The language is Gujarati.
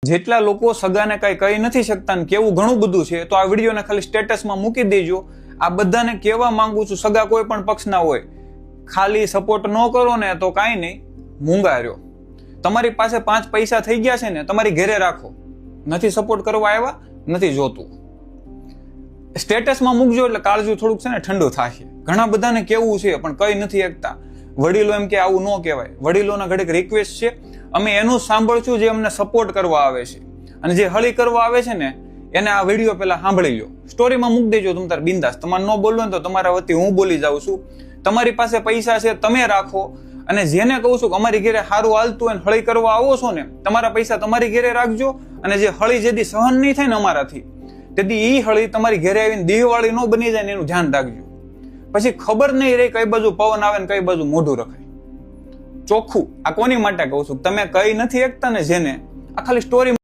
જેટલા લોકો સગાને કઈ કહી નથી શકતા ને કેવું ઘણું બધું છે, તો આ વિડીયોને ખાલી સ્ટેટસમાં મૂકી દેજો. આ બધાને કહેવા માંગુ છું, સગા કોઈ પણ પક્ષના હોય, ખાલી સપોર્ટ ન કરો ને તો કાંઈ નહીં, મૂંગા રહ્યો. તમારી પાસે 5 પૈસા થઈ ગયા છે ને, તમારી ઘરે રાખો. નથી સપોર્ટ કરવા આવ્યા, નથી જોતું. સ્ટેટસમાં મૂકજો એટલે કાળજું થોડુંક છે ને ઠંડુ થશે. ઘણા બધાને કેવું છે પણ કઈ નથી શકતા. વડીલો એમ કે આવું ન કહેવાય. વડીલોના ઘડીક રિક્વેસ્ટ છે, અમે એનું સાંભળશું જે અમને સપોર્ટ કરવા આવે છે, અને જે હળી કરવા આવે છે ને એને આ વિડીયો પહેલા સાંભળી લો. સ્ટોરીમાં મૂકી દેજો તમ તાર બિંદાસ. તમારે ન બોલવું ને તો તમારા વતી હું બોલી જાઉં છું. તમારી પાસે પૈસા છે તમે રાખો, અને જેને કહું છું કે અમારી ઘરે સારું હાલતું હોય હળી કરવા આવો છો ને, તમારા પૈસા તમારી ઘરે રાખજો. અને જે હળી જેથી સહન નહીં થાય ને અમારાથી, તેથી એ હળી તમારી ઘરે આવીને દેહવાળી ન બની જાય ને એનું ધ્યાન રાખજો. પછી ખબર નહીં રહી કઈ બાજુ પવન આવે ને કઈ બાજુ મોઢું રખાય. ચોખ્ખું આ કોની માટે કહું છું, તમે કઈ નથી એકતા ને જેને, આ ખાલી સ્ટોરી